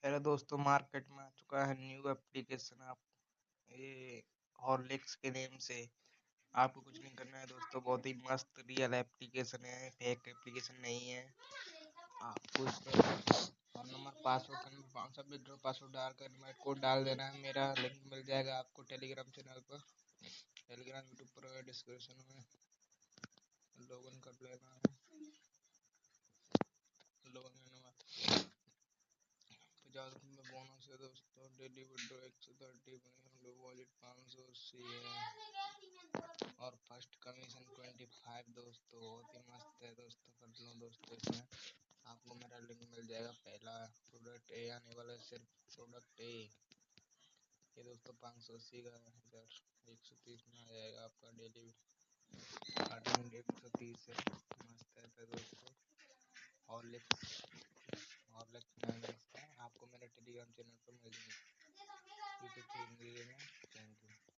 Hello दोस्तों, market में आ चुका है न्यू एप्लीकेशन। आप ये हॉर्लिक्स के नेम से आपको कुछ नहीं करना है दोस्तों। बहुत ही मस्त रियल एप्लीकेशन है, फेक एप्लीकेशन नहीं है। आपको इस पर फोन नंबर, पासवर्ड, सब विड्रॉ पासवर्ड डालकर इनवाइट कोड डाल देना है। मेरा लिंक मिल जाएगा आपको टेलीग्राम चैनल पर, टेलीग्राम यूट्यूब पर डिस्क्रिप्शन में लॉगिन कर लेना है। लॉगिन में बोनस है दोस्तों। डेली विड्रॉ 130 वॉलेट 580 है और फर्स्ट कमीशन 25 दोस्तों। बहुत ही मस्त है दोस्तों, कर लो दोस्तों। इसमें आपको मेरा लिंक मिल जाएगा। पहला प्रोडक्ट ए आने वाला है, सिर्फ प्रोडक्ट ए। ये दोस्तों 580 का 1130 में आ जाएगा आपका। डेली स्टार्टिंग 130 है। मस्त है दोस्तों। हॉर्लिक्स हॉर्लिक्स आपको मेरे टेलीग्राम चैनल पर मिल जाएगा यूट्यूब चैनल में।